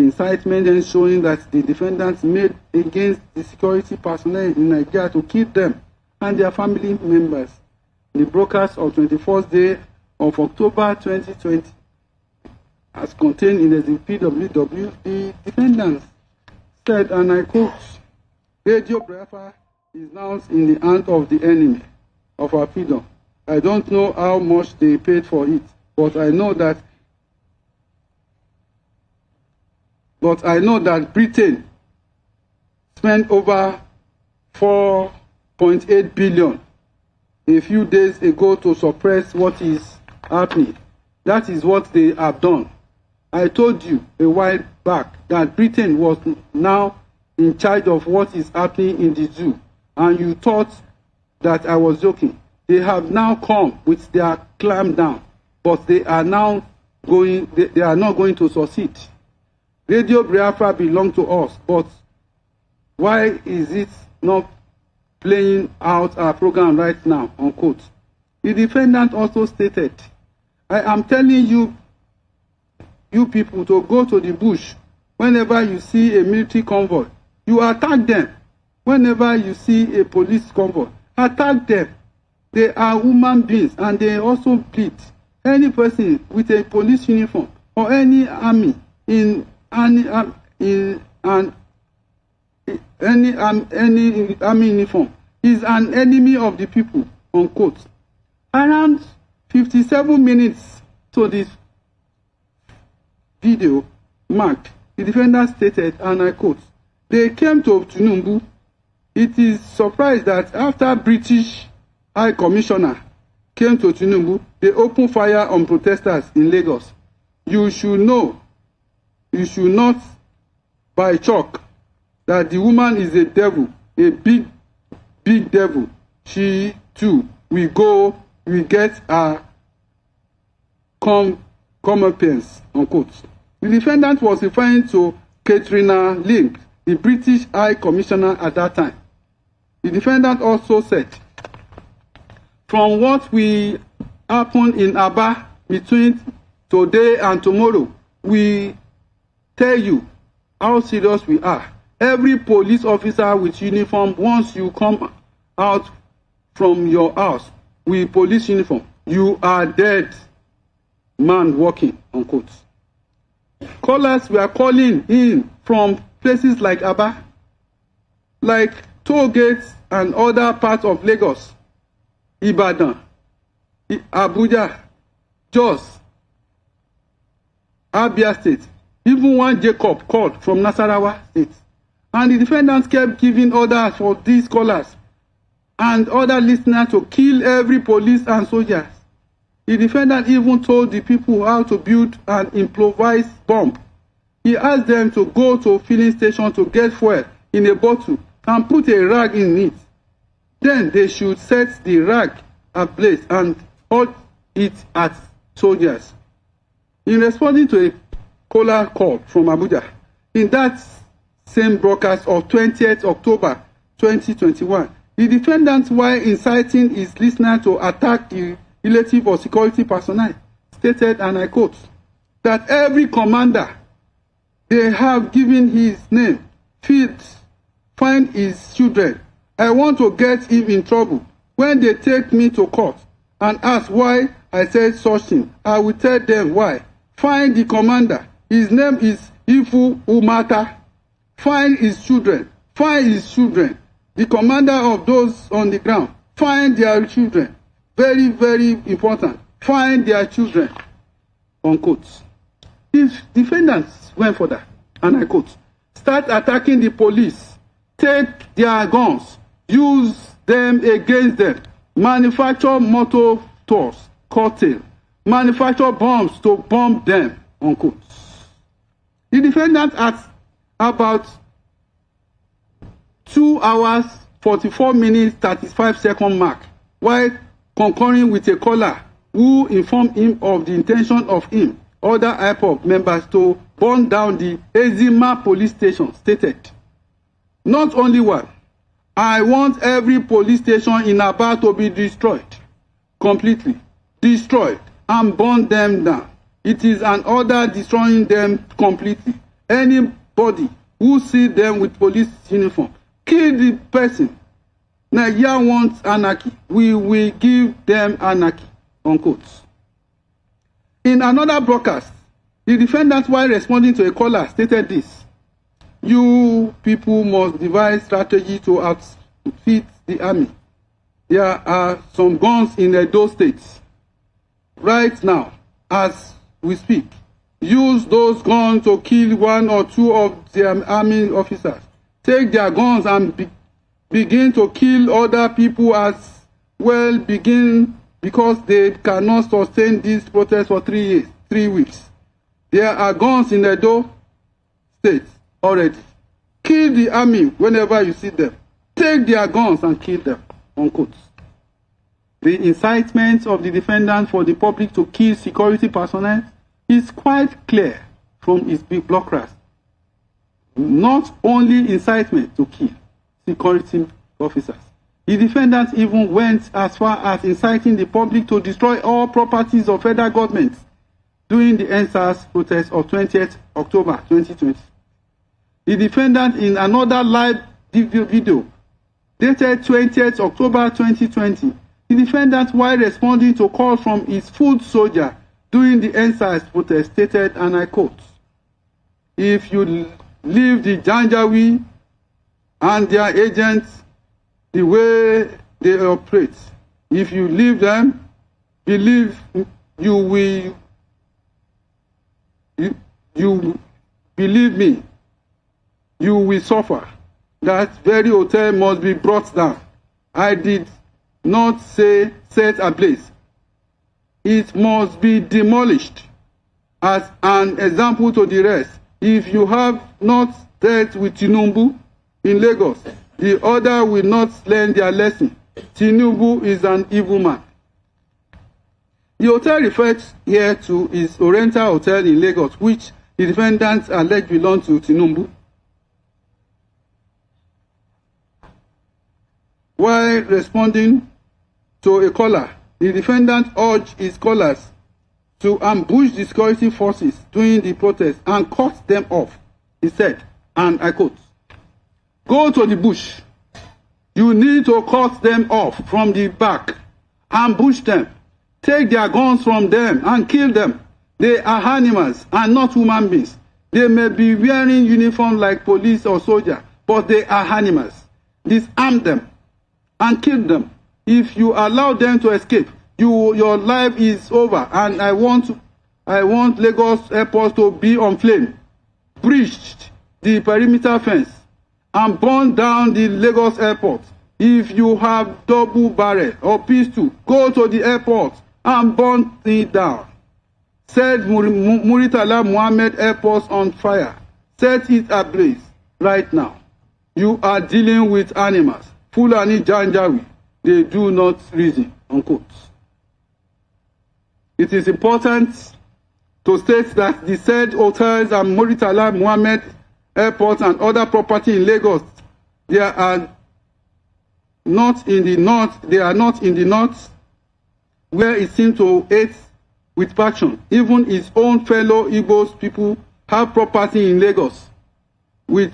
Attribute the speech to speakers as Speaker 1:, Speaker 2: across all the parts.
Speaker 1: incitement and showing that the defendants made against the security personnel in Nigeria to kill them and their family members. The broadcast of 21st day of October 2020, as contained in the PWW, the defendants said, and I quote, "Radio Biafra is now in the hand of the enemy of our freedom. I don't know how much they paid for it, but I know that Britain spent over 4.8 billion a few days ago to suppress what is happening. That is what they have done. I told you a while back that Britain was now in charge of what is happening in the zoo, and you thought that I was joking. They have now come with their clamp down, but they are now going. They are not going to succeed. Radio Biafra belongs to us, but why is it not playing out our program right now?" Unquote. The defendant also stated, "I am telling you people to go to the bush. Whenever you see a military convoy, you attack them. Whenever you see a police convoy, attack them. They are human beings and they also bleed. Any person with a police uniform or any army in any army uniform is an enemy of the people." Unquote. Around 57 minutes to this video marked, the defendant stated, and I quote, "They came to Tinubu. It is surprised that after British High Commissioner came to Tinubu, they opened fire on protesters in Lagos. You should know, you should not by chalk that the woman is a devil, a big devil. She too will get her comeuppance." Unquote. The defendant was referring to Katrina Link, the British High Commissioner at that time. The defendant also said, "From what will happen in Aba between today and tomorrow, we tell you how serious we are. Every police officer with uniform, once you come out from your house with police uniform, you are dead man walking." Unquote. Callers were calling in from places like Aba, like toll gates and other parts of Lagos, Ibadan, Abuja, Jos, Abia State. Even one Jacob called from Nasarawa State. And the defendants kept giving orders for these callers and other listeners to kill every police and soldiers. The defendant even told the people how to build an improvised bomb. He asked them to go to a filling station to get fuel in a bottle and put a rag in it. Then they should set the rag ablaze and hold it at soldiers. In responding to a caller call from Abuja, in that same broadcast of 20th October 2021, the defendant, while inciting his listener to attack the relative or security personnel, stated, and I quote, that every commander they have given his name, find his children. I want to get him in trouble. When they take me to court and ask why I said such thing, I will tell them why. Find the commander. His name is Ifu Umata. Find his children. Find his children. The commander of those on the ground. Find their children. Very, very important. Find their children. Unquote. If defendants went for that, and I quote, start attacking the police, take their guns, use them against them, manufacture motor tours, cocktail, manufacture bombs to bomb them, unquote. The defendant at about 2 hours, 44 minutes, 35 second mark, while concurring with a caller who informed him of the intention of him, other IPOB members to burn down the Ezima police station, stated, not only one, I want every police station in Aba to be destroyed, completely destroyed, and burn them down. It is an order destroying them completely. anybody who sees them with police uniform, kill the person. Nigeria wants anarchy. We will give them anarchy, unquote. In another broadcast, the defendant, while responding to a caller, stated this: "You people must devise strategy to outfit the army. There are some guns in Edo State right now, as we speak. Use those guns to kill one or two of their army officers. Take their guns and begin to kill other people as well, because they cannot sustain this protest for 3 weeks. There are guns in Edo State already. Kill the army whenever you see them. Take their guns and kill them," unquote. The incitement of the defendant for the public to kill security personnel is quite clear from his blockers. Not only incitement to kill security officers, the defendant even went as far as inciting the public to destroy all properties of federal government during the NSAS protest of 20th October 2020. The defendant, in another live video dated 20th October 2020, the defendant, while responding to calls from his foot soldier during the NSAS protest, stated, and I quote, "If you leave the Janjaweed and their agents the way they operate, if you leave them, believe me, you will suffer. That very hotel must be brought down. I did not say set ablaze. It must be demolished as an example to the rest. If you have not dealt with Tinubu in Lagos, the other will not learn their lesson. Tinubu is an evil man." The hotel referred here to is Oriental Hotel in Lagos, which the defendants alleged belonged to Tinubu. While responding to a caller, the defendant urged his callers to ambush the security forces during the protest and cut them off. He said, and I quote, "Go to the bush. You need to cut them off from the back, ambush them, take their guns from them and kill them. They are animals and not human beings. They may be wearing uniform like police or soldier, but they are animals. Disarm them and kill them. If you allow them to escape, your life is over, and I want Lagos airport to be on flame. Breached the perimeter fence and burn down the Lagos airport. If you have double barrel or pistol, go to the airport and burn it down. Set Muritala Muhammad airport on fire. Set it ablaze right now. You are dealing with animals. Fulani Janjaweed, they do not reason," unquote. It is important to state that the said hotels and Muritala Muhammad airport and other property in Lagos, they are not in the north, where it seems to hate with passion. Even his own fellow Igbos people have property in Lagos. With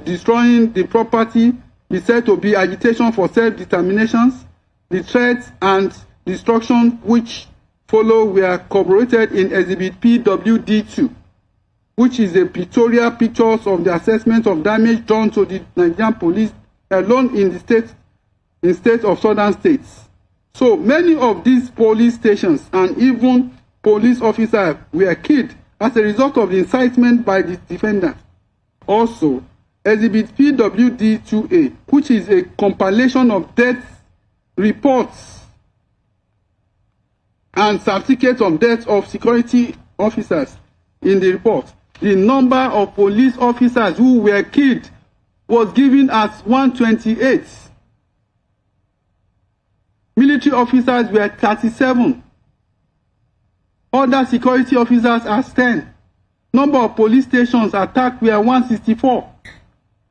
Speaker 1: destroying the property is said to be agitation for self-determinations. The threats and destruction which follow were corroborated in Exhibit PWD2, which is a pictorial pictures of the assessment of damage done to the Nigerian police alone in the state of southern states. So many of these police stations and even police officers were killed as a result of the incitement by the defendant. Also, Exhibit PWD2A, which is a compilation of death reports and certificates of death of security officers. In the report, the number of police officers who were killed was given as 128. Military officers were 37. Other security officers as 10. Number of police stations attacked were 164.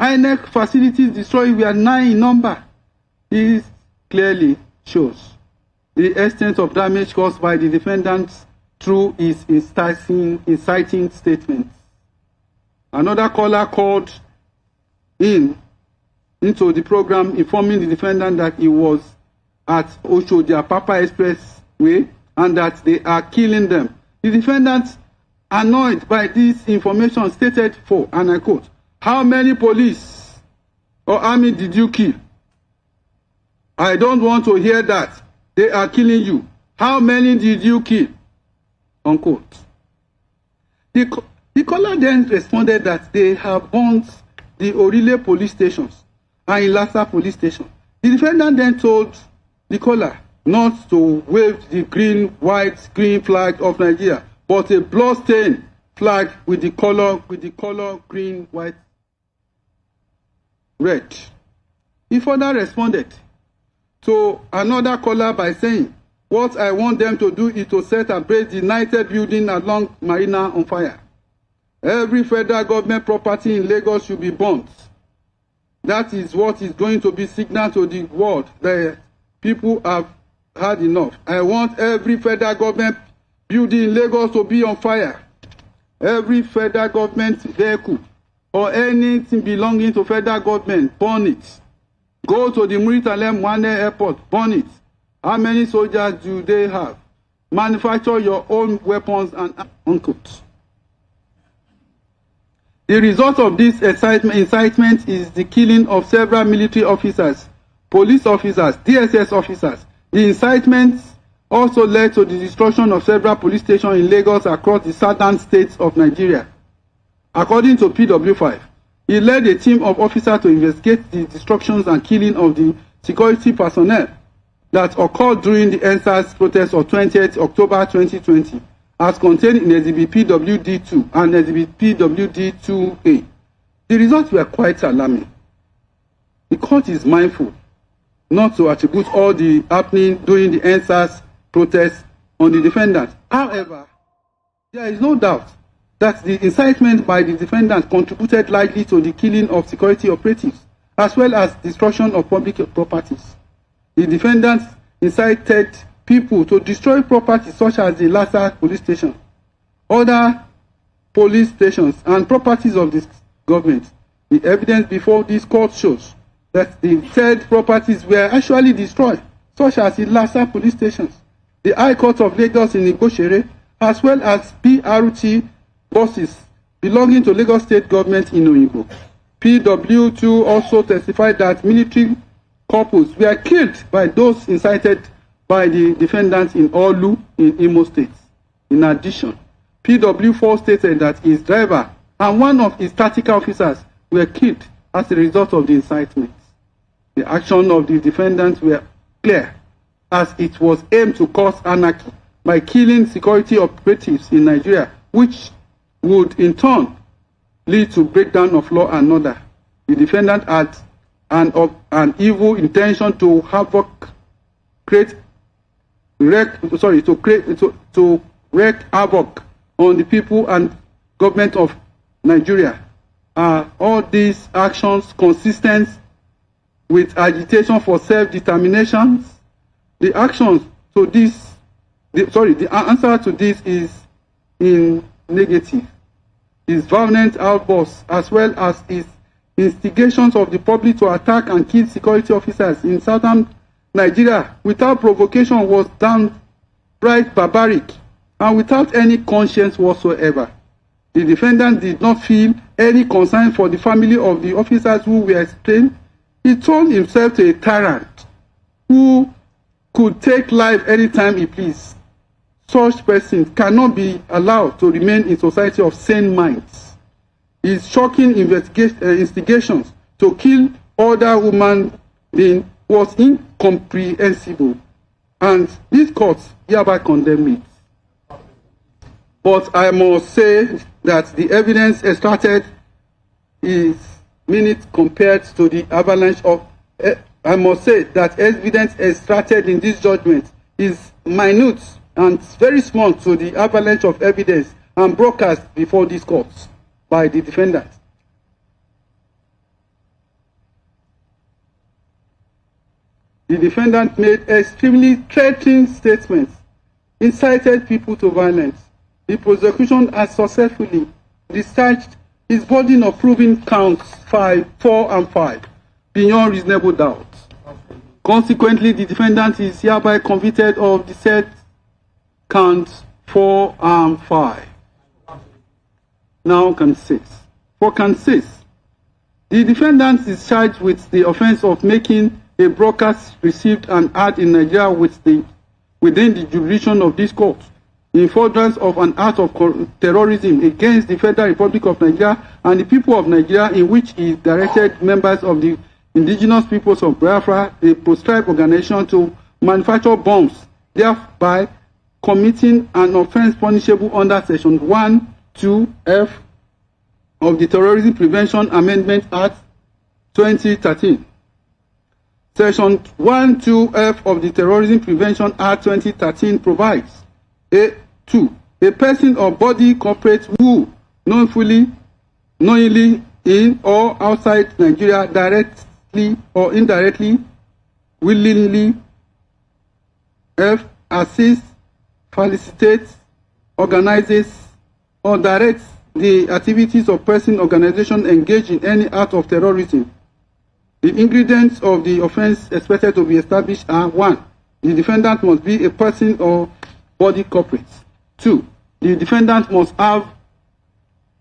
Speaker 1: INEC facilities destroyed were 9 in number. This clearly shows the extent of damage caused by the defendants through his inciting statements. Another caller called into the program informing the defendant that he was at Oshodi Apapa Expressway and that they are killing them. The defendant, annoyed by this information, stated for, and I quote, "How many police or army did you kill? I don't want to hear that. They are killing you. How many did you kill?" Unquote. The caller then responded that they have burnt the Orile police stations and Ilasa police station. The defendant then told the caller not to wave the green, white, green flag of Nigeria, but a blood-stained flag with the color green, white, red. He further responded to another caller by saying, "What I want them to do is to set ablaze the United building along Marina on fire. Every federal government property in Lagos should be burnt. That is what is going to be signal to the world that people have had enough. I want every federal government building in Lagos to be on fire. Every federal government vehicle or anything belonging to federal government, burn it. Go to the Murtala Mohammed Airport, burn it. How many soldiers do they have? Manufacture your own weapons and unquote." The result of this incitement is the killing of several military officers, police officers, DSS officers. The incitement also led to the destruction of several police stations in Lagos across the southern states of Nigeria. According to PW5, he led a team of officers to investigate the destructions and killing of the security personnel that occurred during the NSAS protest of 20th October 2020, as contained in Exhibit PWD2 and Exhibit PWD2A. The results were quite alarming. The court is mindful not to attribute all the happening during the NSAS protest on the defendant. However, there is no doubt that the incitement by the defendant contributed largely to the killing of security operatives, as well as destruction of public properties. The defendant incited people to destroy property such as the Lassa police station, other police stations, and properties of this government. The evidence before this court shows that the said properties were actually destroyed, such as the Lassa police stations, the High Court of Lagos in Igoshere, as well as PRT buses belonging to Lagos State government in Oyinbo. PW2 also testified that military couples were killed by those incited by the defendants in Olu in Imo State. In addition, PW4 stated that his driver and one of his tactical officers were killed as a result of the incitement. The action of the defendants were clear, as it was aimed to cause anarchy by killing security operatives in Nigeria, which would in turn lead to breakdown of law and order. The defendant had an evil intention to wreak havoc on the people and government of Nigeria. Are all these actions consistent with agitation for self-determination? The answer to this is in negative. His violent outbursts, as well as his instigations of the public to attack and kill security officers in southern Nigeria without provocation, was downright barbaric and without any conscience whatsoever. The defendant did not feel any concern for the family of the officers who were slain. He turned himself to a tyrant who could take life anytime he pleased. Such persons cannot be allowed to remain in society of sane minds. His shocking instigations to kill other human beings was incomprehensible, and this court hereby condemned it. But I must say that the evidence extracted is minute compared to the avalanche of. I must say that evidence extracted in this judgment is minute and very small to the avalanche of evidence and broadcast before this court by the defendant. The defendant made extremely threatening statements, incited people to violence. The prosecution has successfully discharged his burden of proving counts 4 and 5 beyond reasonable doubt. Consequently, the defendant is hereby convicted of the said counts 4 and 5. Now, count 6. For count 6, the defendant is charged with the offense of making a broadcast received and heard in Nigeria within the jurisdiction of this court, in furtherance of an act of terrorism against the Federal Republic of Nigeria and the people of Nigeria, in which he directed members of the indigenous peoples of Biafra, a proscribed organization, to manufacture bombs, thereby committing an offense punishable under Section 1(2)(f) of the Terrorism Prevention Amendment Act 2013. Section 1(2)(f) of the Terrorism Prevention Act 2013 provides: A2. A person or body corporate who knowingly in or outside Nigeria directly or indirectly, willingly, F. assists, facilitates, organizes, or directs the activities of person, organization engaged in any act of terrorism. The ingredients of the offense expected to be established are: 1. The defendant must be a person or body corporate. 2. The defendant must have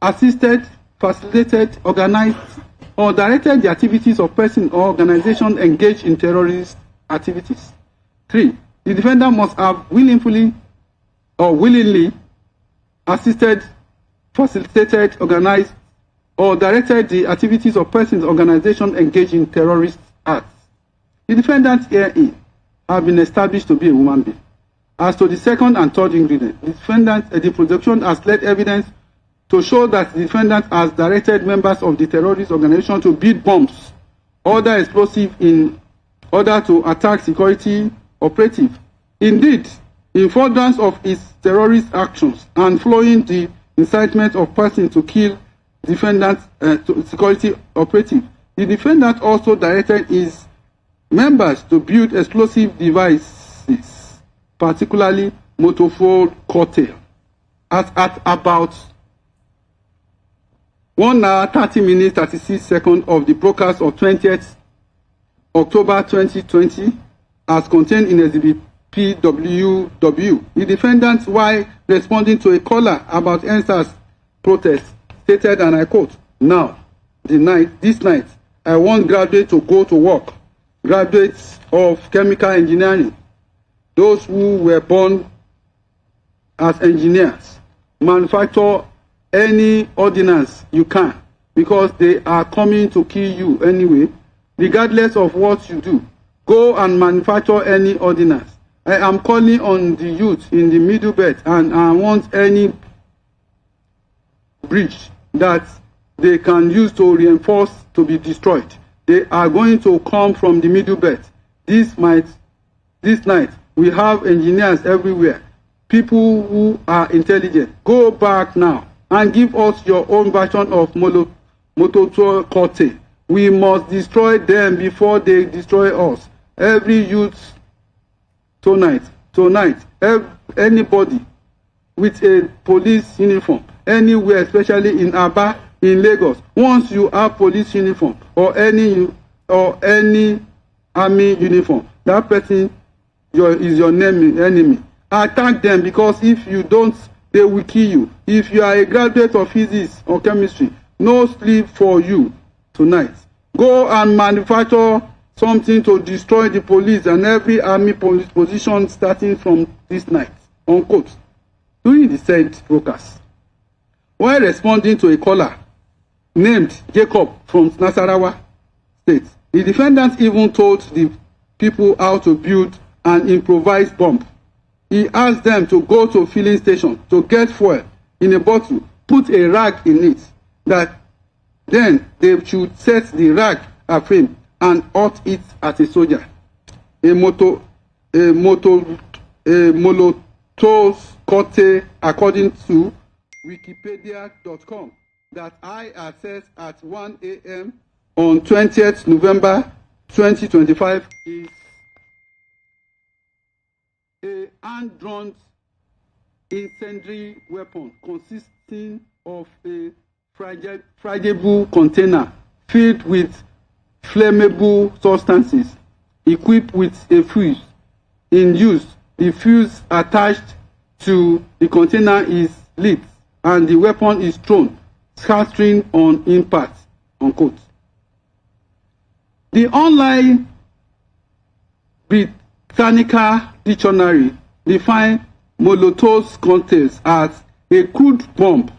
Speaker 1: assisted, facilitated, organized, or directed the activities of person or organization engaged in terrorist activities. 3. The defendant must have willingly assisted, facilitated, organized, or directed the activities of persons or organizations engaged in terrorist acts. The defendant herein have been established to be a human being. As to the second and third ingredient, the prosecution has led evidence to show that the defendant has directed members of the terrorist organization to build bombs, other explosives in order to attack security operatives. Indeed, in furtherance of his terrorist actions and following the incitement of persons to kill defendant security operative, the defendant also directed his members to build explosive devices, particularly motorful cocktail. At about 1 hour 30 minutes 36 seconds of the broadcast of 20th October 2020, as contained in Exhibit PWW, the defendant, while responding to a caller about NSAS protest, stated, and I quote, "Now, this night, I want graduates to go to work, graduates of chemical engineering, those who were born as engineers, manufacture any ordnance you can, because they are coming to kill you anyway, regardless of what you do. Go and manufacture any ordnance. I am calling on the youth in the middle belt, and I want any bridge that they can use to reinforce to be destroyed. They are going to come from the middle belt. This night, we have engineers everywhere, people who are intelligent. Go back now and give us your own version of Molotov cocktail. We must destroy them before they destroy us. Every youth tonight, anybody with a police uniform, anywhere, especially in Aba, in Lagos, once you have police uniform or any army uniform, that person is your enemy. Attack them, because if you don't, they will kill you. If you are a graduate of physics or chemistry, no sleep for you tonight. Go and manufacture something to destroy the police and every army police position starting from this night." Unquote. During the said broadcast, while responding to a caller named Jacob from Nasarawa State, the defendant even told the people how to build an improvised bomb. He asked them to go to a filling station to get fuel in a bottle, put a rag in it, that then they should set the rag aflame and hurt it at a soldier. A Molotov cocktail, according to Wikipedia.com, that I accessed at 1 a.m. on 20th November 2025, is a hand-drawn incendiary weapon consisting of a fragile container filled with flammable substances, equipped with a fuse. In use, the fuse attached to the container is lit and the weapon is thrown, scattering on impact, unquote. The online Britannica dictionary defines Molotov's cocktails as a crude bomb,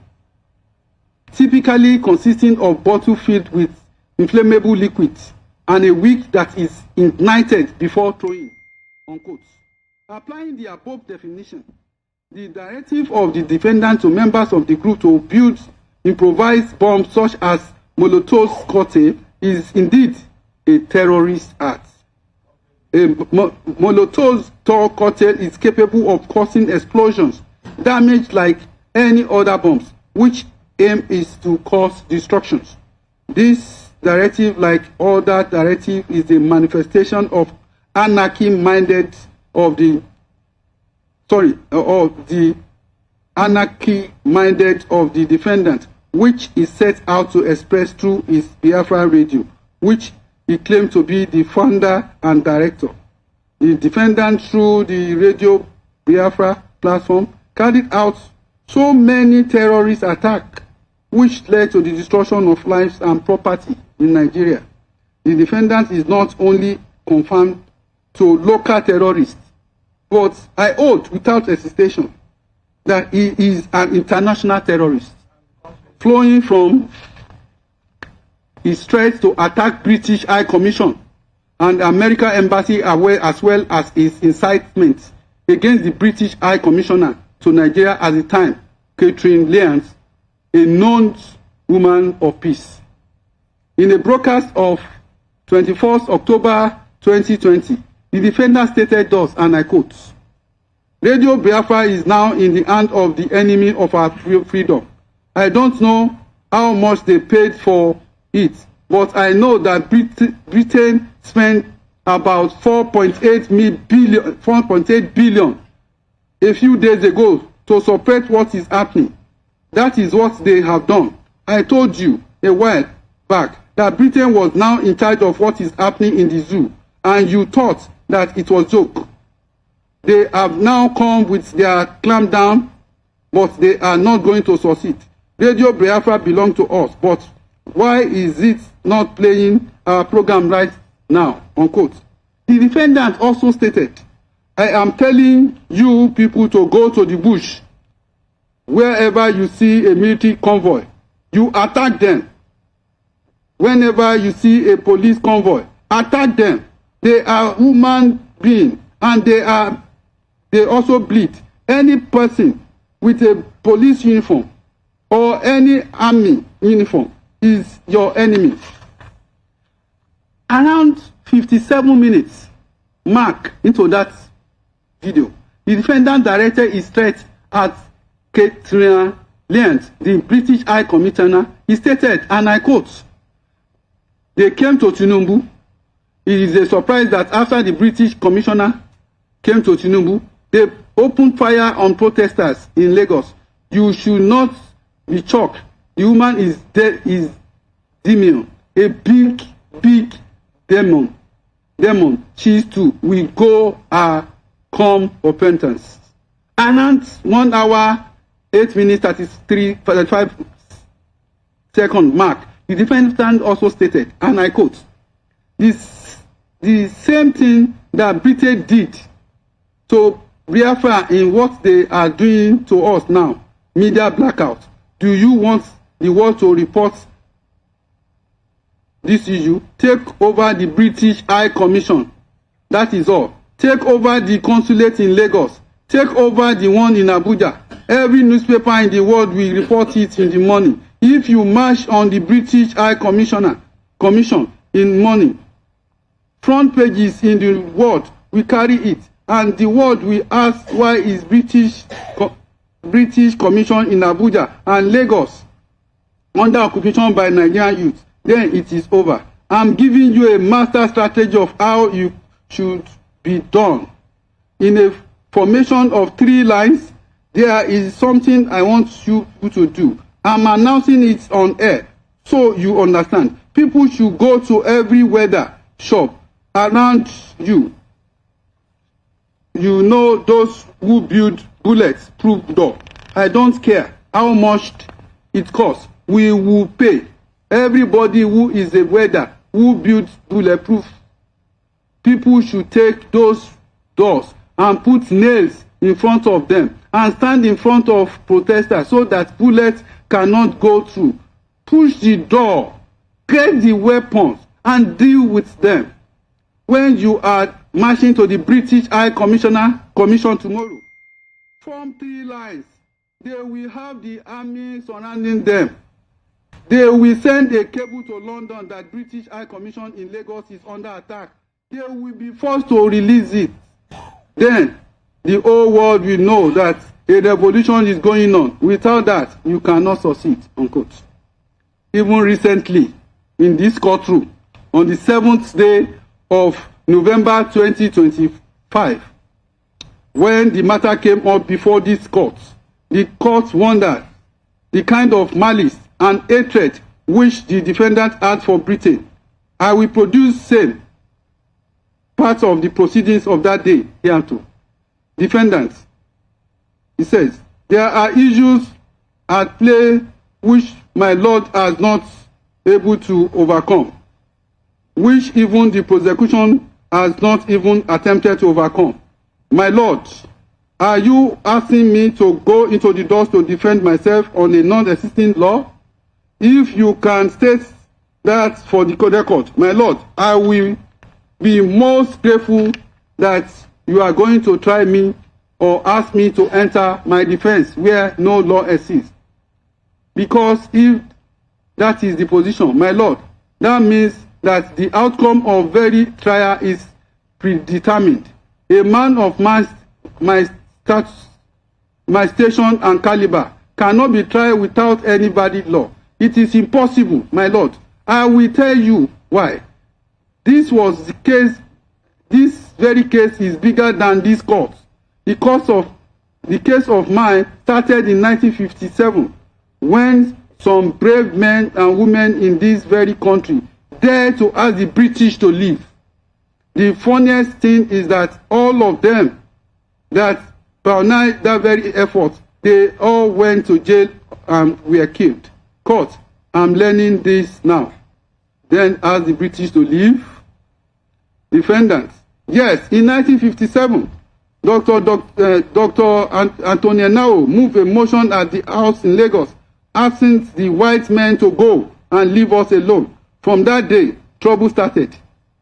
Speaker 1: typically consisting of bottle filled with inflammable liquids and a wick that is ignited before throwing, unquote. Applying the above definition, the directive of the defendant to members of the group to build improvised bombs such as Molotov's cocktail is indeed a terrorist act. A Molotov's cocktail is capable of causing explosions, damage like any other bombs, which aim is to cause destructions. This directive, like other directive, is a manifestation of anarchy minded of the defendant, which is set out to express through his Biafra radio, which he claimed to be the founder and director. The defendant, through the Radio Biafra platform, carried out so many terrorist attacks which led to the destruction of lives and property in Nigeria. The defendant is not only confirmed to local terrorists, but I hold without hesitation that he is an international terrorist, flowing from his threat to attack British High Commission and American Embassy, as well as his incitement against the British High Commissioner to Nigeria at the time, Catherine Lyons, a known woman of peace. In a broadcast of 21st October 2020, the defendant stated thus, and I quote, "Radio Biafra is now in the hand of the enemy of our freedom. I don't know how much they paid for it, but I know that Britain spent about 4.8 billion a few days ago to suppress what is happening. That is what they have done. I told you a while back that Britain was now in charge of what is happening in the zoo, and you thought that it was a joke. They have now come with their clampdown, but they are not going to succeed. Radio Biafra belongs to us, but why is it not playing our program right now?" Unquote. The defendant also stated, "I am telling you people to go to the bush. Wherever you see a military convoy, you attack them. Whenever you see a police convoy, attack them. They are human beings and they also bleed. Any person with a police uniform or any army uniform is your enemy." Around 57 minutes mark into that video, the defendant directed his threat at Catherine Lyons, the British High Commissioner. He stated, and I quote, "They came to Tinubu. It is a surprise that after the British Commissioner came to Tinubu, they opened fire on protesters in Lagos. You should not be shocked. The woman is dead, is demon, a big demon. She too will go come repentance." Around 1 hour, 8 minutes, 35 second mark, the defendant also stated, and I quote, the same thing that Britain did to Biafra in what they are doing to us now, media blackout. Do you want the world to report this issue? Take over the British High Commission. That is all. Take over the consulate in Lagos. Take over the one in Abuja. Every newspaper in the world will report it in the morning. If you march on the British High Commission in morning, front pages in the world will carry it, and the world will ask why is British Commission in Abuja and Lagos under occupation by Nigerian youth. Then it is over. I'm giving you a master strategy of how you should be done. In a formation of 3 lines, there is something I want you to do. I'm announcing it on air so you understand. People should go to every weather shop around you. You know those who build bullet-proof door. I don't care how much it costs. We will pay. Everybody who is a welder who builds bulletproof, people should take those doors and put nails in front of them and stand in front of protesters so that bullets cannot go through. Push the door, get the weapons, and deal with them. When you are marching to the British High Commission tomorrow, form 3 lines. They will have the army surrounding them. They will send a cable to London that British High Commission in Lagos is under attack. They will be forced to release it. Then the whole world will know that a revolution is going on. Without that, you cannot succeed, unquote. Even recently, in this courtroom, on the 7th day of November 2025, when the matter came up before this court, the court wondered the kind of malice and hatred which the defendant had for Britain. I will produce same parts of the proceedings of that day hereunto. Defendant, he says, there are issues at play which my Lord has not able to overcome, which even the prosecution has not even attempted to overcome. My Lord, are you asking me to go into the doors to defend myself on a non-existing law? If you can state that for the court, my Lord, I will be most grateful that you are going to try me or ask me to enter my defense where no law exists. Because if that is the position, my Lord, that means that the outcome of very trial is predetermined. A man of my station and caliber cannot be tried without any valid law. It is impossible, my Lord. I will tell you why. This was the case. This very case is bigger than this court. The case of mine started in 1957 when some brave men and women in this very country dared to ask the British to leave. The funniest thing is that all of them that pioneered that very effort, they all went to jail and were killed. Court, I'm learning this now. Then ask the British to leave. Defendants, yes, in 1957, Dr. Anthony Nao moved a motion at the House in Lagos asking the white men to go and leave us alone. From that day, trouble started.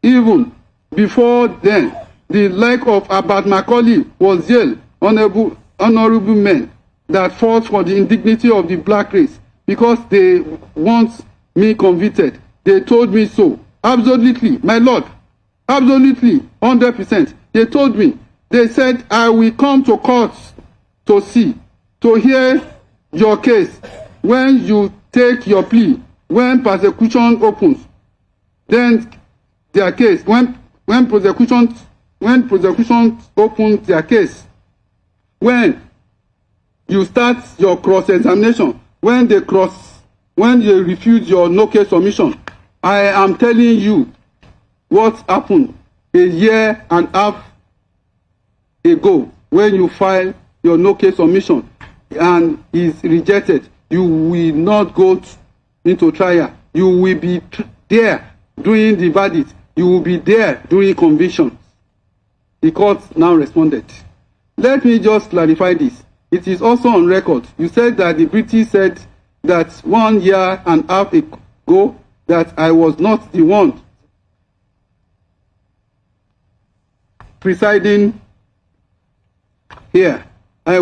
Speaker 1: Even before then, the like of Abat Macaulay was jailed, honorable men that fought for the indignity of the black race because they want me convicted. They told me so. Absolutely, my Lord. Absolutely, 100%. They told me. They said, I will come to court to see, to hear your case. When you take your plea, when prosecution opens, then their case, when prosecution opens their case, when you start your cross-examination, when they refuse your no-case submission, I am telling you what happened a year and a half ago when you file your no-case submission and is rejected. You will not go into trial. You will be there during the verdict. You will be there during conviction. The court now responded. Let me just clarify this. It is also on record. You said that the British said that 1 year and a half ago that I was not the one presiding here. I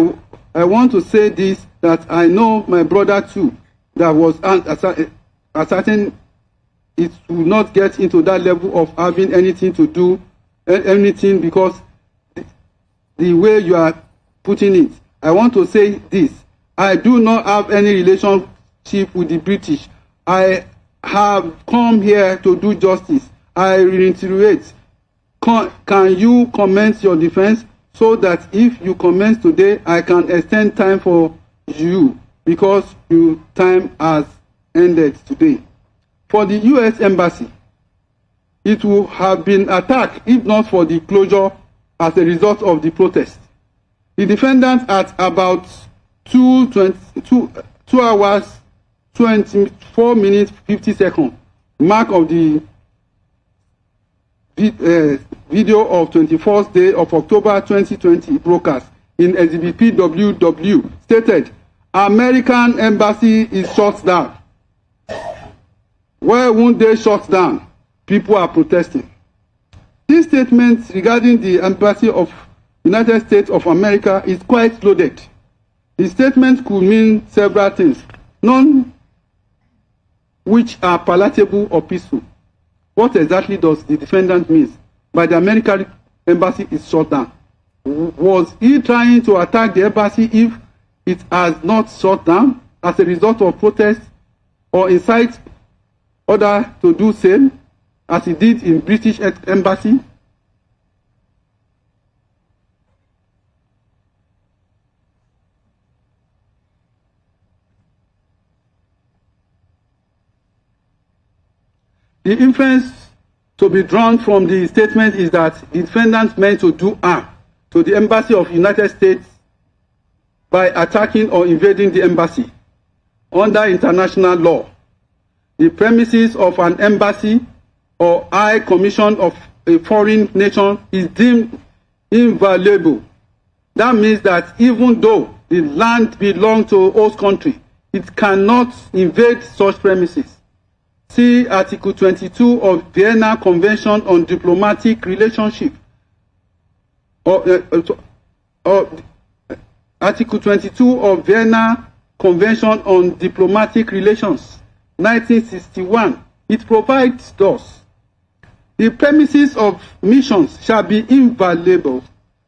Speaker 1: want to say this, that I know my brother too, that was ascertain it will not get into that level of having anything to do, anything, because the way you are putting it. I want to say this. I do not have any relationship with the British. I have come here to do justice. I reiterate. Can you comment your defense so that if you comment today, I can extend time for you because your time has ended today. For the U.S. Embassy, it would have been attacked if not for the closure as a result of the protest. The defendant at about 2 hours, 24 minutes, 50 seconds, mark of the video of 24th day of October 2020 broadcast in Exhibit PWW stated, American embassy is shut down. Why won't they shut down? People are protesting. This statement regarding the embassy of United States of America is quite loaded. The statement could mean several things, none which are palatable or peaceful. What exactly does the defendant mean by the American embassy is shut down? Was he trying to attack the embassy if it has not shut down as a result of protest, or incite others to do same as he did in British embassy? The inference to be drawn from the statement is that the defendant meant to do harm to the embassy of the United States by attacking or invading the embassy. Under international law, the premises of an embassy or high commission of a foreign nation is deemed inviolable. That means that even though the land belongs to a host country, it cannot invade such premises. See Article 22 of Vienna Convention on Diplomatic Relationship, Article 22 of Vienna Convention on Diplomatic Relations, 1961. It provides thus: the premises of missions shall be inviolable.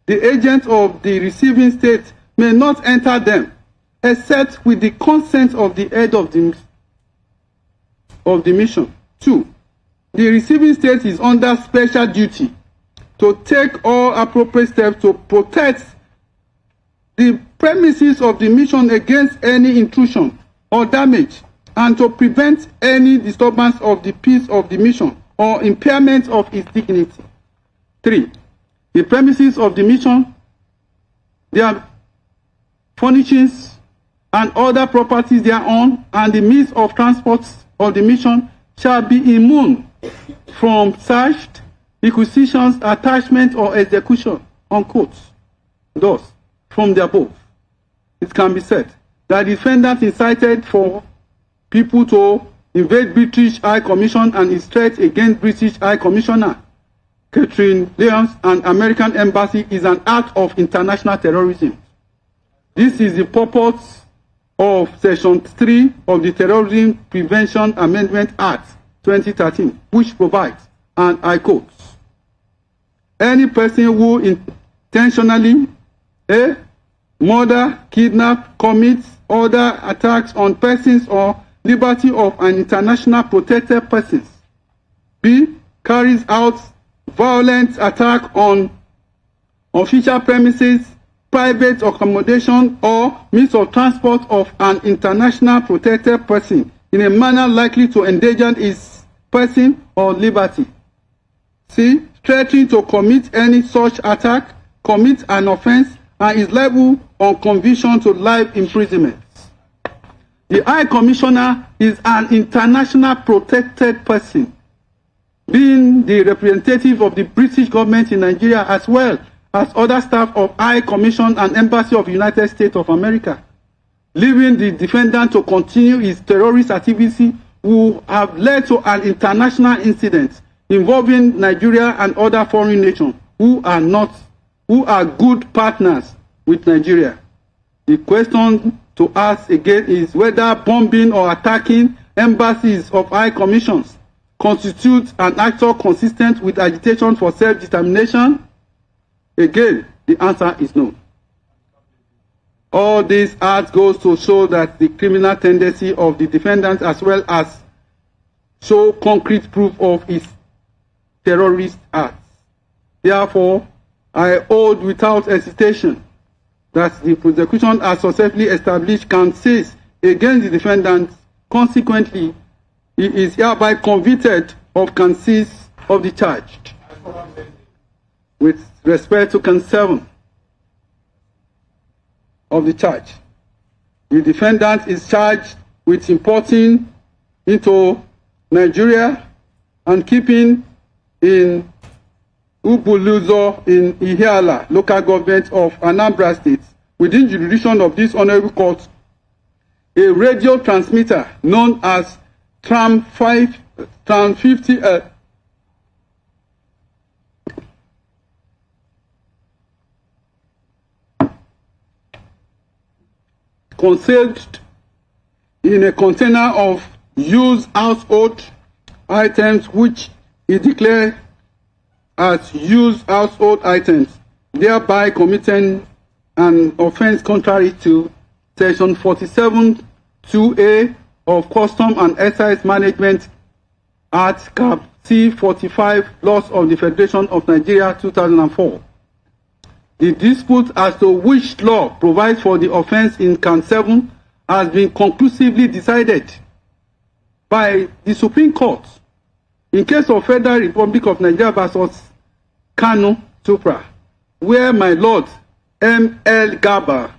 Speaker 1: The agent of the receiving state may not enter them, except with the consent of the head of the mission. 2. The receiving state is under special duty to take all appropriate steps to protect the premises of the mission against any intrusion or damage, and to prevent any disturbance of the peace of the mission or impairment of its dignity. 3. The premises of the mission, their furnishings and other properties thereon, and the means of transport of the mission shall be immune from search, requisitions, attachment, or execution, unquote. Thus, from the above, it can be said that the defendant incited for people to invade British High Commission and is threat against British High Commissioner Catherine Lyons and American Embassy is an act of international terrorism. This is the purpose of Section 3 of the Terrorism Prevention Amendment Act 2013, which provides, and I quote, any person who intentionally murder, kidnap, commits other attacks on persons or liberty of an international protected persons, b, carries out violent attack on official premises, private accommodation, or means of transport of an international protected person in a manner likely to endanger his person or liberty. C, threatening to commit any such attack, commit an offense, and is liable on conviction to life imprisonment. The High Commissioner is an international protected person, being the representative of the British government in Nigeria, as well as other staff of High Commission and Embassy of the United States of America, leaving the defendant to continue his terrorist activity would have led to an international incident involving Nigeria and other foreign nations who are good partners with Nigeria. The question to ask again is whether bombing or attacking embassies of high commissions constitutes an action consistent with agitation for self-determination. Again, the answer is no. All these acts goes to show that the criminal tendency of the defendant, as well as show concrete proof of his terrorist acts. Therefore, I hold without hesitation that the prosecution, as successfully established, can seize against the defendant. Consequently, he is hereby convicted of count 6 of the charge. With respect to count 7 of the charge, the defendant is charged with importing into Nigeria and keeping in Ubuluzo in Ihiala, local government of Anambra State, within jurisdiction of this honorable court, a radio transmitter known as Tram 50 concealed in a container of used household items which he declared as used household items, thereby committing an offense contrary to Section 47(2)(a) of Custom and Excise Management Act, Cap C-45, Laws of the Federation of Nigeria 2004. The dispute as to which law provides for the offense in count 7 has been conclusively decided by the Supreme Court in case of Federal Republic of Nigeria versus Kanu Supra, where my Lord M.L. Garba,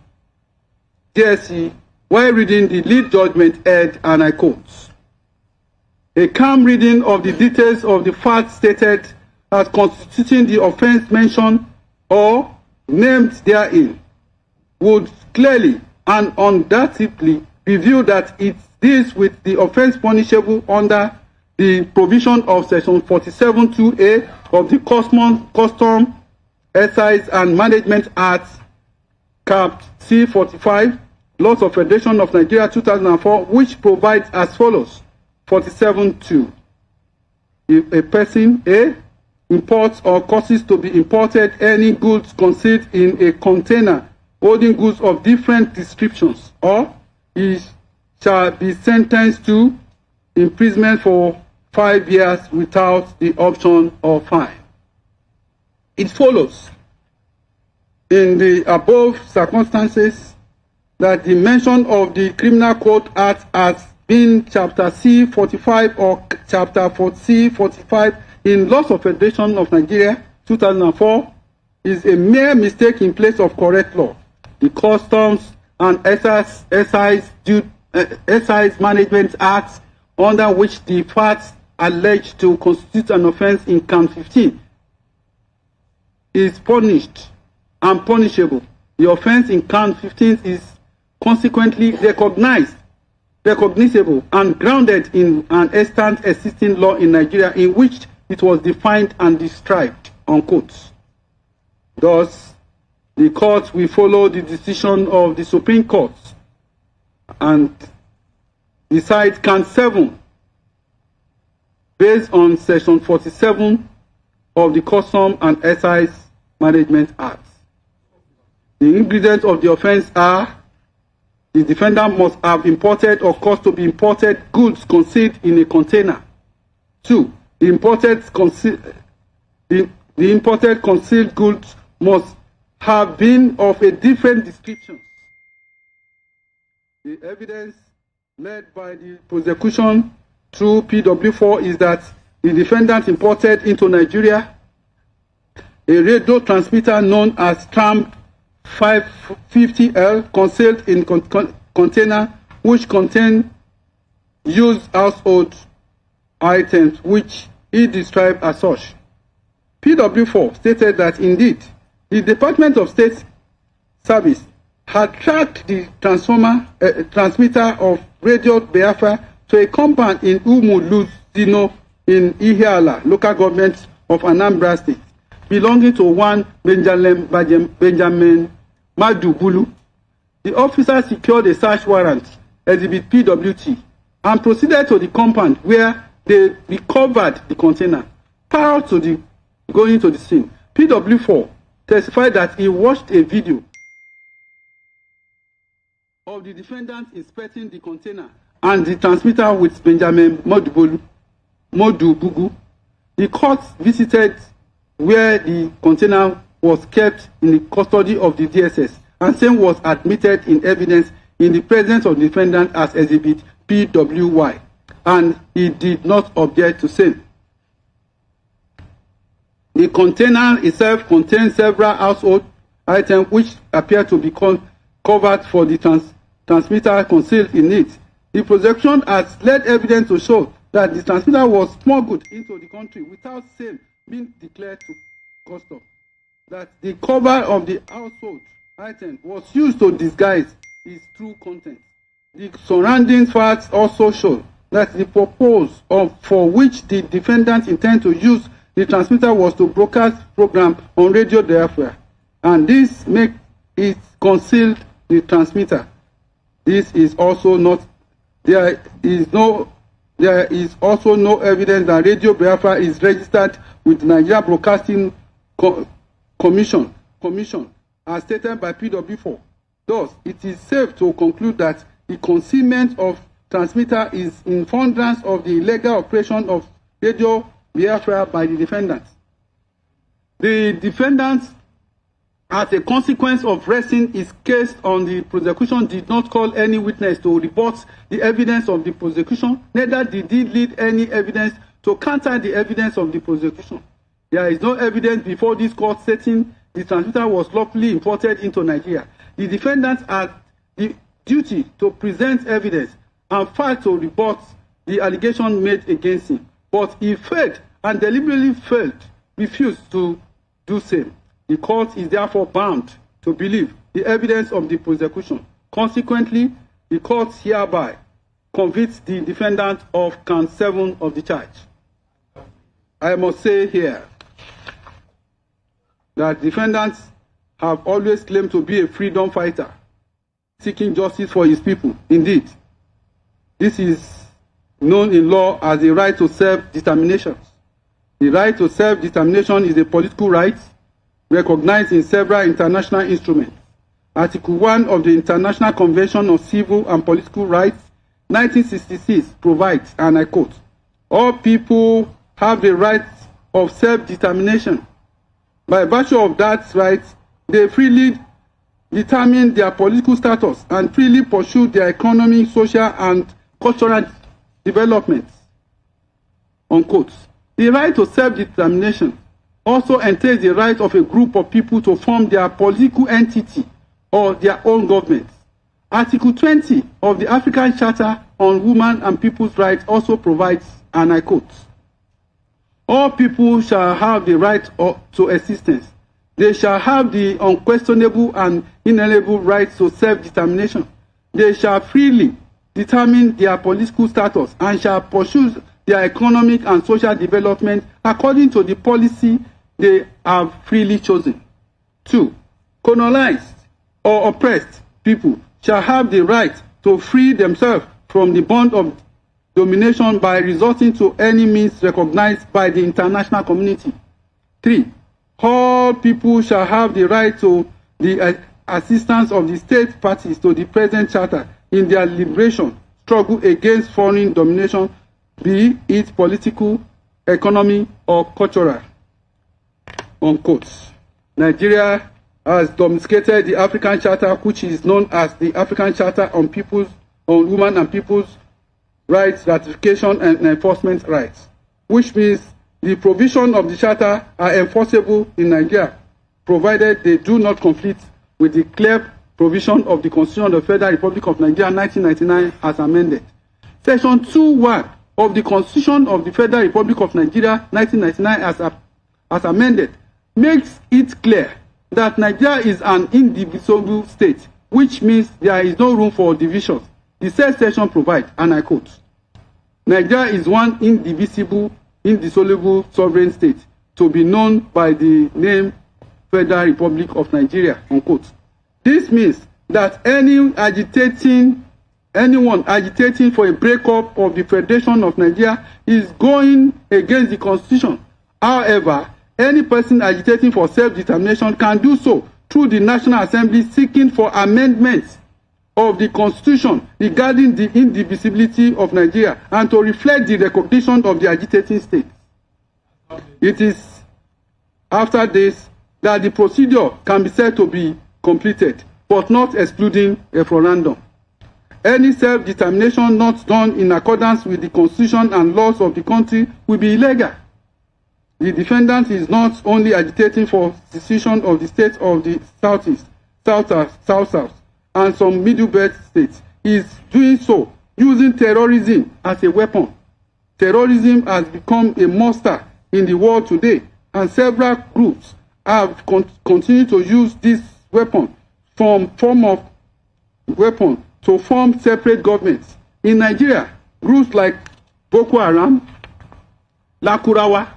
Speaker 1: JSC, while reading the lead judgment, heard, and I quote, "A calm reading of the details of the facts stated as constituting the offense mentioned or named therein would clearly and undoubtedly reveal that it deals with the offense punishable under the provision of Section 47(2)(a) of the Custom, Excise and Management Act, Cap C-45, Laws of Federation of Nigeria 2004, which provides as follows: 47(2). If a person A imports or causes to be imported any goods concealed in a container holding goods of different descriptions, or he shall be sentenced to imprisonment for 5 years without the option of fine. It follows in the above circumstances that the mention of the Criminal Code Act as being Chapter C-45 or Chapter C-45 in Laws of Federation of Nigeria 2004 is a mere mistake in place of correct law. The Customs and Excise Management Act, under which the facts alleged to constitute an offense in count 15, is punished and punishable. The offense in count 15 is consequently recognizable and grounded in an extant existing law in Nigeria in which it was defined and described, unquote. Thus, the court will follow the decision of the Supreme Court and decide count 7 based on Section 47 of the Custom and Excise Management Act. The ingredients of the offense are: the defendant must have imported or caused to be imported goods concealed in a container. 2. The imported concealed goods must have been of a different description. The evidence led by the prosecution through PW4 is that the defendant imported into Nigeria a radio transmitter known as Tram 550L concealed in container which contained used household items which he described as such. PW4 stated that indeed the Department of State Service had tracked the transmitter of Radio Biafra to a compound in Umuluzino in Ihiala, local government of Anambra State, belonging to one Benjamin Madubulu. The officer secured a search warrant, exhibit PWT, and proceeded to the compound where they recovered the container. Prior to going to the scene, PW4 testified that he watched a video of the defendant inspecting the container and the transmitter with Benjamin Modubugu. The court visited where the container was kept in the custody of the DSS, and same was admitted in evidence in the presence of the defendant as exhibit PWY, and he did not object to same. The container itself contains several household items which appear to be covered for the transmitter concealed in it. The prosecution has led evidence to show that the transmitter was smuggled into the country without sale being declared to custom. That the cover of the household item was used to disguise its true content. The surrounding facts also show that the purpose for which the defendant intended to use the transmitter was to broadcast program on radio diaphragm, and this makes it conceal the transmitter. This is also not. There is also no evidence that Radio Biafra is registered with the Nigeria Broadcasting Commission, as stated by PW4. Thus, it is safe to conclude that the concealment of transmitter is in furtherance of the illegal operation of Radio Biafra by the defendant. The defendant, as a consequence of resting his case on the prosecution, did not call any witness to report the evidence of the prosecution, neither did he lead any evidence to counter the evidence of the prosecution. There is no evidence before this court stating the transmitter was lawfully imported into Nigeria. The defendant had the duty to present evidence and failed to rebut the allegation made against him, but he failed and deliberately refused to do so. The court is therefore bound to believe the evidence of the prosecution. Consequently, the court hereby convicts the defendant of count 7 of the charge. I must say here that defendants have always claimed to be a freedom fighter, seeking justice for his people. Indeed, this is known in law as the right to self-determination. The right to self-determination is a political right recognized in several international instruments. Article 1 of the International Convention on Civil and Political Rights, 1966, provides, and I quote, "All people have the right of self-determination. By virtue of that right, they freely determine their political status and freely pursue their economic, social, and cultural developments." Unquote. The right to self-determination also entails the right of a group of people to form their political entity or their own government. Article 20 of the African Charter on Women and People's Rights also provides, and I quote, "All people shall have the right to existence. They shall have the unquestionable and inalienable right to self-determination. They shall freely determine their political status and shall pursue their economic and social development according to the policy they have freely chosen." 2. Colonized or oppressed people shall have the right to free themselves from the bond of domination by resorting to any means recognized by the international community. 3. All people shall have the right to the assistance of the state parties to the present charter in their liberation struggle against foreign domination, be it political, economic, or cultural. Unquote. Nigeria has domesticated the African Charter, which is known as the African Charter on Women and People's Rights, Ratification and Enforcement Rights, which means the provisions of the Charter are enforceable in Nigeria, provided they do not conflict with the clear provision of the Constitution of the Federal Republic of Nigeria 1999 as amended. Section 2(1) of the Constitution of the Federal Republic of Nigeria 1999 as amended makes it clear that Nigeria is an indivisible state, which means there is no room for division. The said section provides, and I quote, "Nigeria is one indivisible, indissoluble sovereign state to be known by the name Federal Republic of Nigeria." Unquote. This means that anyone agitating for a breakup of the Federation of Nigeria is going against the Constitution. However, any person agitating for self-determination can do so through the National Assembly seeking for amendments of the Constitution regarding the indivisibility of Nigeria and to reflect the recognition of the agitating state. It is after this that the procedure can be said to be completed, but not excluding a referendum. Any self-determination not done in accordance with the constitution and laws of the country will be illegal. The defendant is not only agitating for secession of the states of the Southeast, South, and some Middle Belt states. He is doing so using terrorism as a weapon. Terrorism has become a monster in the world today, and several groups have continued to use this weapon to form separate governments. In Nigeria, groups like Boko Haram, Lakurawa,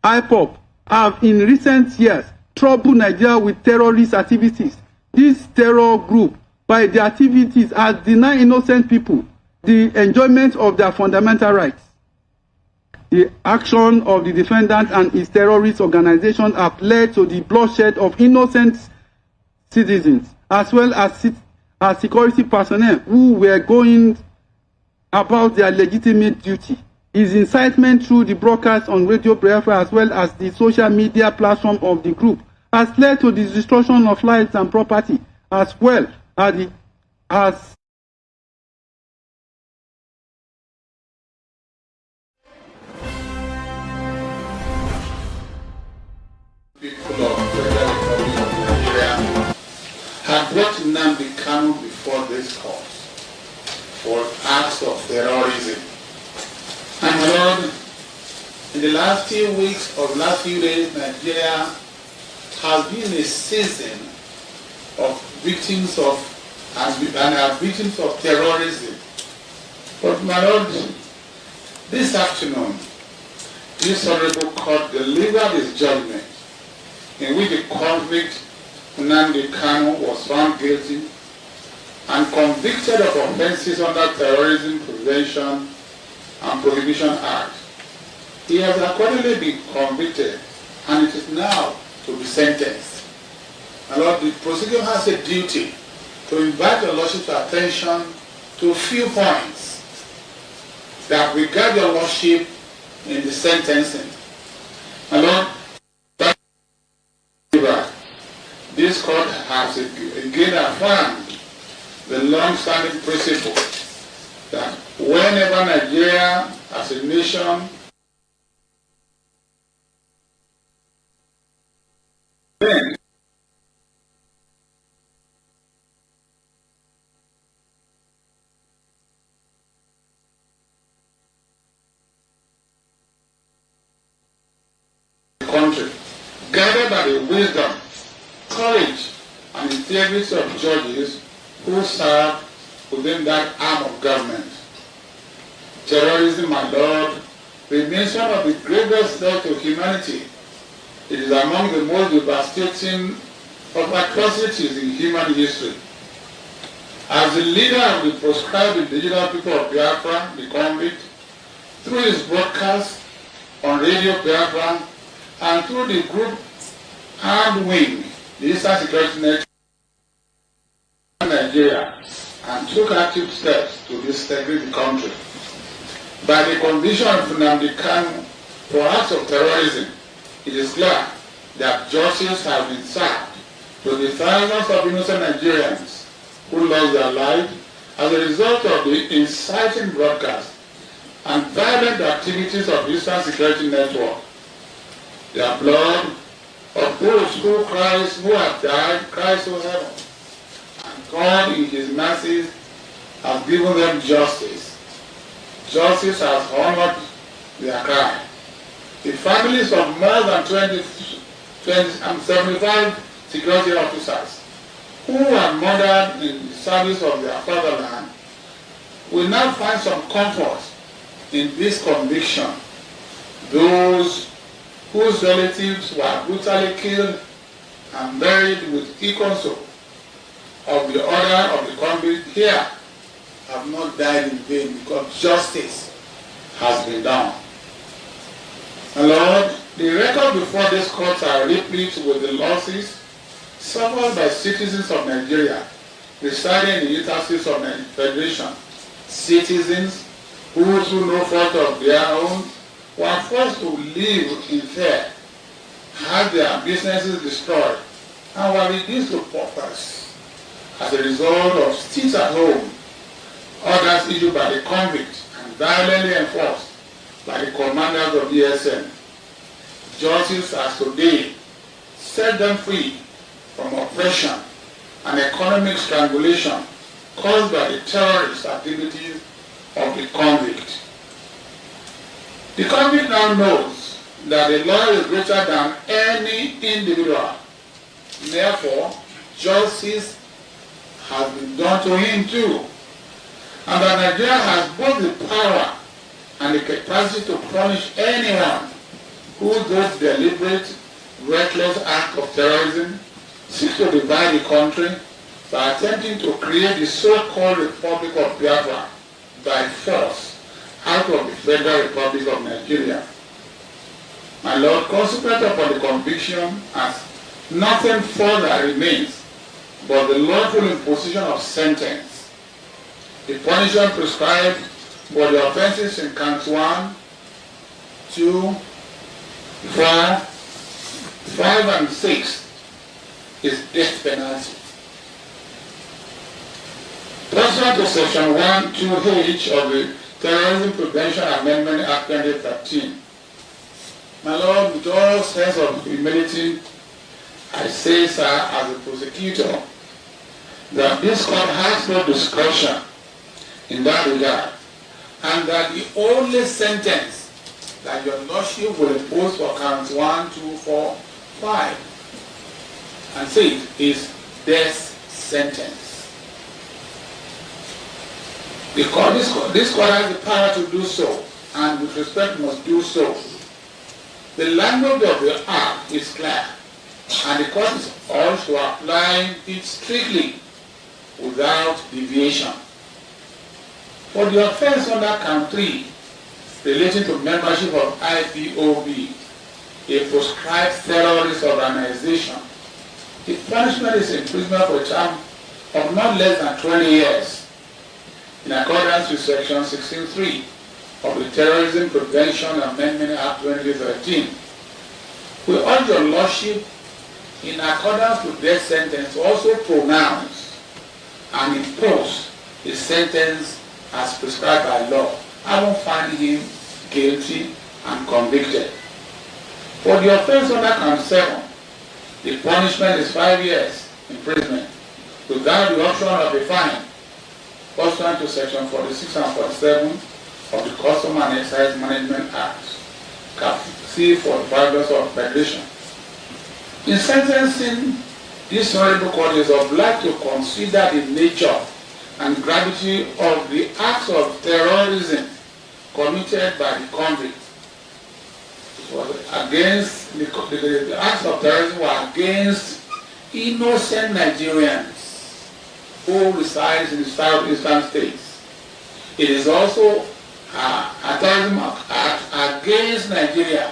Speaker 1: IPOP have in recent years troubled Nigeria with terrorist activities. This terror group, by their activities, has denied innocent people the enjoyment of their fundamental rights. The action of the defendant and his terrorist organization have led to the bloodshed of innocent citizens, as well as security personnel who were going about their legitimate duty. His incitement through the broadcast on Radio Biafra as well as the social media platform of the group has led to the destruction of lives and property, as well as
Speaker 2: people of the Republic of Nigeria had brought Nnamdi Kanu before this court for acts of terrorism. And Lord, in the last few weeks or last few days, Nigeria has been a season of victims of terrorism. But my Lord, this afternoon, this honorable court delivered its judgment in which the convict Nnamdi Kanu was found guilty and convicted of offenses under Terrorism Prevention and Prohibition Act. He has accordingly been convicted and it is now to be sentenced. And Lord, the prosecutor has a duty to invite your Lordship's attention to a few points that we guide your Lordship in the sentencing. And Lord, this court has again affirmed the long-standing principle that whenever Nigeria as a nation country, guided by the wisdom, courage, and integrity of judges who serve within that arm of government. Terrorism, my Lord, remains one of the greatest threats to humanity. It is among the most devastating of atrocities in human history. As the leader of the proscribed indigenous people of Biafra, the convict, through his broadcast on Radio Biafra and through the group Armed Wing, the Eastern Security Network in Nigeria, and took active steps to destabilize the country. By the conviction of Nnamdi Kanu for acts of terrorism, it is clear that justice has been served to the thousands of innocent Nigerians who lost their lives as a result of the inciting broadcast and violent activities of the Eastern Security Network. Their blood of those who have died cries to heaven, and God in his mercy has given them justice. Justice has honored their cry. The families of more than 75 security officers who were murdered in the service of their fatherland will now find some comfort in this conviction. Those whose relatives were brutally killed and buried with equal soul of the order of the convict here have not died in vain because justice has been done. And Lord, the record before this court are replete with the losses suffered by citizens of Nigeria residing in the interstates of the Federation. Citizens who, through no fault of their own, were forced to live in fear, had their businesses destroyed, and were reduced to paupers as a result of sits at home orders issued by the convict and violently enforced by the commanders of the ESN. Justice has today set them free from oppression and economic strangulation caused by the terrorist activities of the convict. The convict now knows that the law is greater than any individual. Therefore, justice has been done to him too. And that Nigeria has both the power and the capacity to punish anyone who does deliberate, reckless act of terrorism, seeks to divide the country by attempting to create the so-called Republic of Biafra by force out of the Federal Republic of Nigeria. My Lord, consequent upon the conviction, as nothing further remains but the lawful imposition of sentence. The punishment prescribed for the offences in counts 1, 2, 4, 5, and 6 is death penalty. Pursuant to Section 1(2)(h) of the Terrorism Prevention Amendment Act 2013, my Lord, with all sense of humility, I say, sir, as a prosecutor, that this court has no discretion in that regard, and that the only sentence that your lordship will impose for counts 1, 2, 4, 5, and 6 is death sentence. This court has the power to do so, and with respect must do so. The language of the act is clear, and the court is also applying it strictly without deviation. For the offense under count 3 relating to membership of IPOB, a proscribed terrorist organization, the punishment is imprisonment for a term of not less than 20 years, in accordance with Section 16(3) of the Terrorism Prevention Amendment Act 2013. We urge your lordship, in accordance with death sentence, also pronounce and impose a sentence as prescribed by law. I won't find him guilty and convicted. For the offense under count 7, the punishment is 5 years imprisonment without the option of a fine, pursuant to Section 46 and 47 of the Custom and Excise Management Act, Cap C for the purpose of federation. In sentencing, this honorable court is obliged to consider the nature and gravity of the acts of terrorism committed by the convict. The acts of terrorism were against innocent Nigerians who reside in the southeastern states. It is also a terrorism act against Nigeria,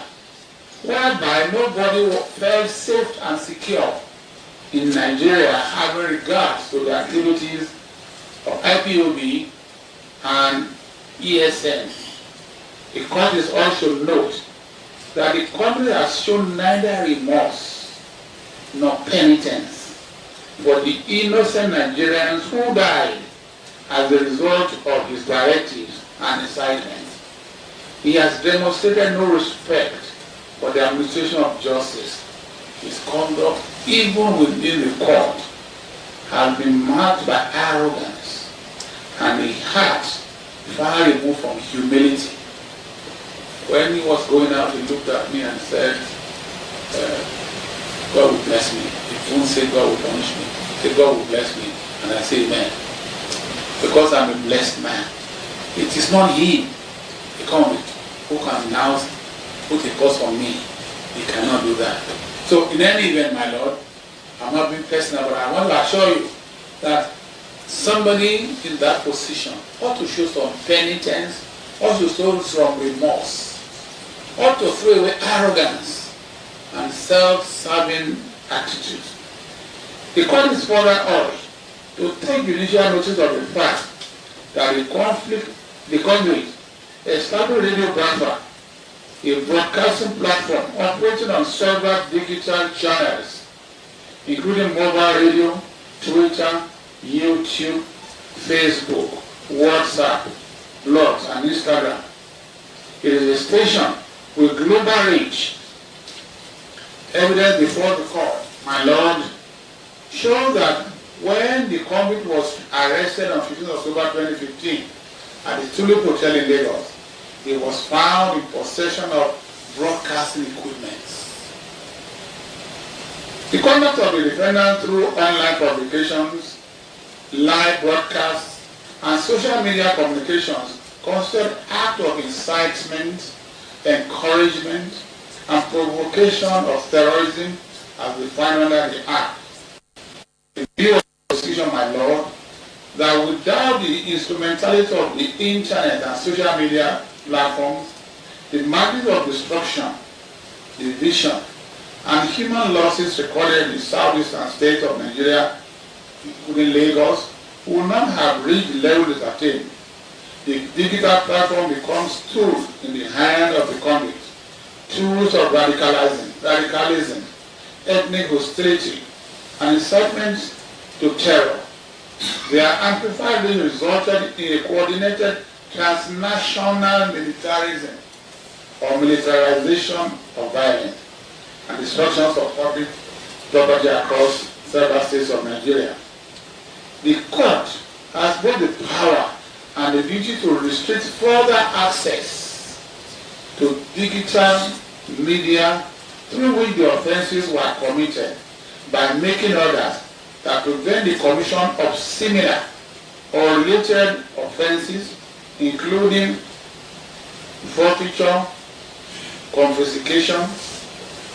Speaker 2: whereby nobody felt safe and secure in Nigeria having regards to the activities of IPOB and ESN. The court is also note that the country has shown neither remorse nor penitence for the innocent Nigerians who died as a result of his directives and incitements. He has demonstrated no respect for the administration of justice. His conduct, even within the court, has been marked by arrogance and a heart far removed from humility. When he was going out, he looked at me and said, God will bless me. If you won't say God will punish me, say God will bless me. And I say amen. Because I'm a blessed man. It is not him, the convict, who can now put a curse on me. He cannot do that. So in any event, my Lord, I'm not being personal, but I want to assure you that somebody in that position ought to show some penitence, ought to show some remorse, ought to throw away arrogance and self-serving attitudes. The court is further urged to take judicial notice of the fact that the convict established Radio Biafra, a broadcasting platform operating on several digital channels, including mobile radio, Twitter, YouTube, Facebook, WhatsApp, blogs, and Instagram. It is a station with global reach. Evidence before the court, my lord, shows that when the convict was arrested on 15 October 2015 at the Tulip Hotel in Lagos, he was found in possession of broadcasting equipment. The conduct of the defendant through online publications, live broadcasts, and social media communications constitute act of incitement, encouragement, and provocation of terrorism as defined under the Act. In view of the position, my lord, that without the instrumentality of the internet and social media platforms, the magnitude of destruction, division, and human losses recorded in the southeastern state of Nigeria, including Lagos, will not have reached the level it attained. The digital platform becomes tools in the hand of the convict, tools of radicalism, ethnic hostility, and incitement to terror. They are amplified and resulted in a coordinated transnational militarism or militarization of violence and destructions of public property across several states of Nigeria. The court has both the power and the duty to restrict further access to digital media through which the offences were committed by making orders that prevent the commission of similar or related offences, including forfeiture, confiscation,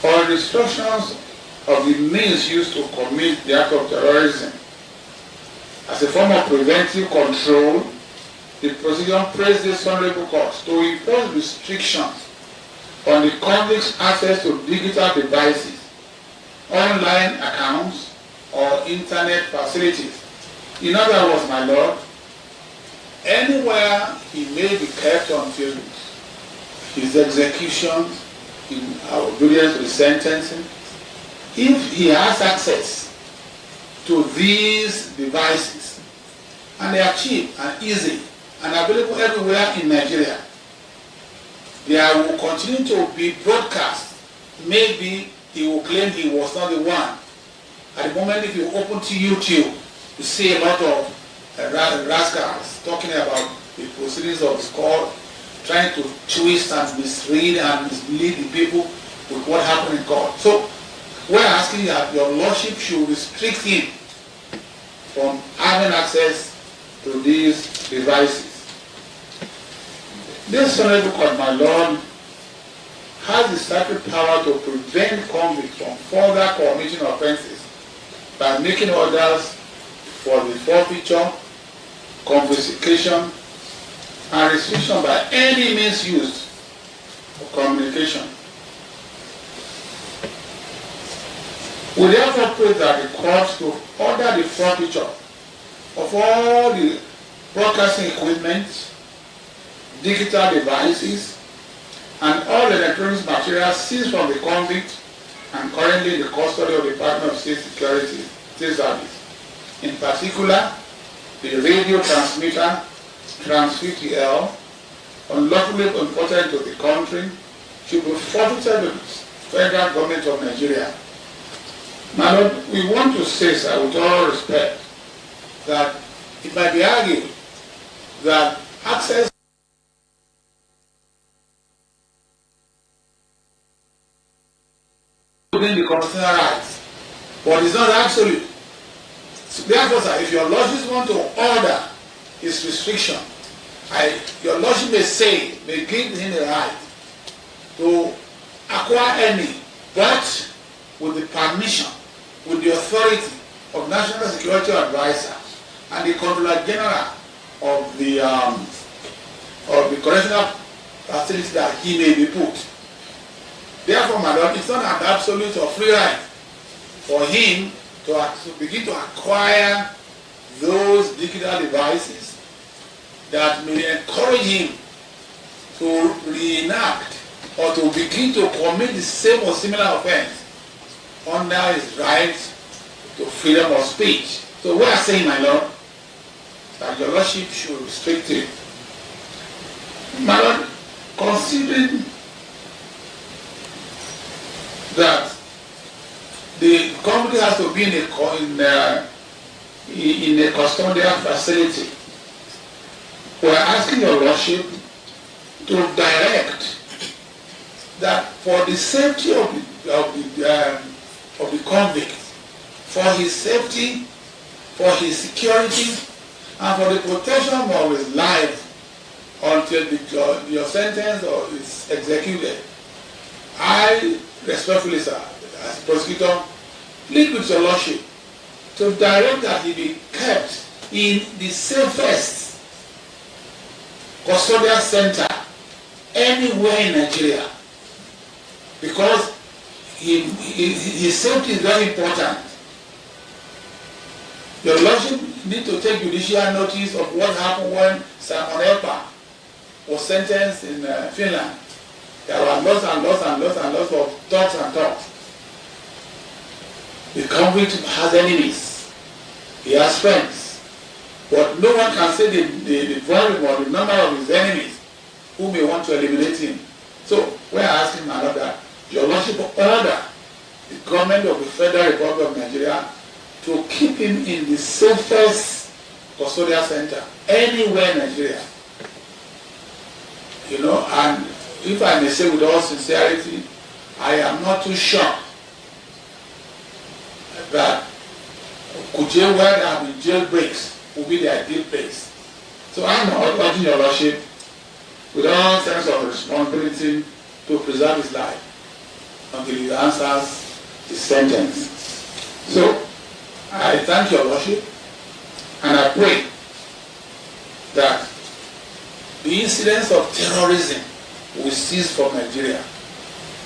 Speaker 2: or restrictions of the means used to commit the act of terrorism. As a form of preventive control, the prosecution pressed this honorable court to impose restrictions on the convict's access to digital devices, online accounts, or internet facilities. In other words, my lord, anywhere he may be kept until his execution in obedience to the sentencing, if he has access to these devices, and they are cheap and easy and available everywhere in Nigeria, there will continue to be broadcast. Maybe he will claim he was not the one. At the moment, if you open to YouTube, you see a lot of rascals talking about the proceedings of his court, trying to twist and misread and mislead the people with what happened in court. So we're asking that your lordship should restrict him from having access to these devices. This honorable court, my lord, has the sacred power to prevent convicts from further committing offences by making orders for the forfeiture, confiscation, and restriction by any means used for communication. We therefore pray that the court to order the forfeiture of all the broadcasting equipment, digital devices, and all electronic materials seized from the convict and currently in the custody of the Department of State Security, State Service. In particular, the radio transmitter, Trans-50L, unlawfully imported into the country, should be forfeited to the federal government of Nigeria. My lord, we want to say, sir, with all respect, that it might be argued that access within the constitutional rights, but it's not absolute. So therefore, sir, if your lordship want to order his restriction, your lordship may say, may give him the right to acquire any, but with the permission, with the authority of National Security Advisor and the Controller General of the correctional facility that he may be put. Therefore, my lord, it's not an absolute or free right for him to begin to acquire those digital devices that may encourage him to reenact or to begin to commit the same or similar offense under his right to freedom of speech. So we are saying, my lord, that your Lordship should restrict it. My Lord, considering that the company has to be in a custodial facility, we're asking your Lordship to direct that for the safety of the convict, for his safety, for his security, and for the protection of his life until your sentence or is executed, I respectfully, sir, as prosecutor, plead with your Lordship to direct that he be kept in the safest custodial center anywhere in Nigeria, because his safety is very important. Your Lordship need to take judicial notice of what happened when Simon Ekpa was sentenced in Finland. There were lots of talks and talks. The convict has enemies. He has friends. But no one can say the volume or the number of his enemies who may want to eliminate him. So we are asking another, your Lordship order the government of the Federal Republic of Nigeria to keep him in the safest custodial center anywhere in Nigeria. You know, and if I may say with all sincerity, I am not too shocked that Kuje, where there have been jailbreaks, will be the ideal place. So I'm urging your Lordship with all sense of responsibility to preserve his life until he answers his sentence. So I thank your Lordship and I pray that the incidents of terrorism will cease from Nigeria,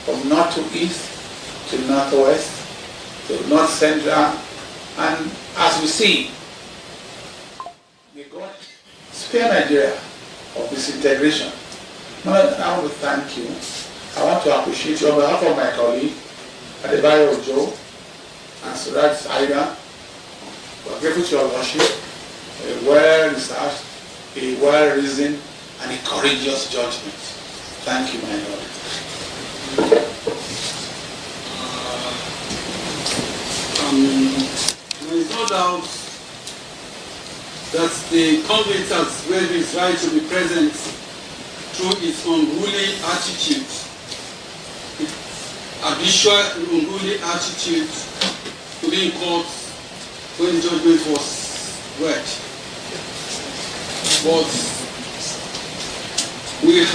Speaker 2: from north to east, to northwest, to north central, and as we see, may God spare Nigeria of disintegration. Now, I want to thank you. I want to appreciate you on behalf of my colleague, Adebayo Ojo, and Suraj Saida. We are grateful to your Lordship, a well-researched, a well-reasoned, and a courageous judgment. Thank you, my Lord.
Speaker 3: There is no doubt that the convict has waived his right to be present through its unruly attitude, its habitual unruly attitude to be in court when judgment was read. But we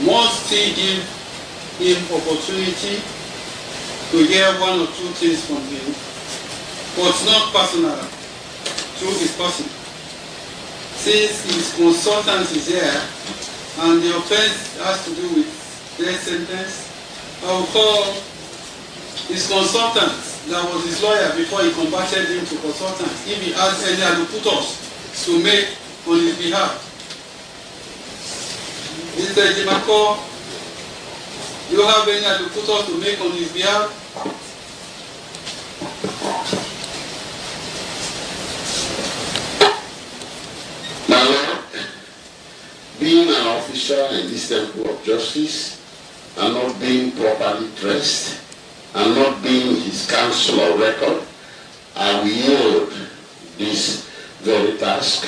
Speaker 3: must still give him opportunity to hear one or two things from him, but not personal, through his person. Since his consultant is here and the offense has to do with death sentence, I will call his consultant, that was his lawyer before he converted him to consultant, if he has any advocate to make on his behalf. Mr. Jimako, do you have any advocate to make on his behalf?
Speaker 4: My Lord, being an officer in this temple of justice and not being properly dressed and not being his counsel or record, I will yield this very task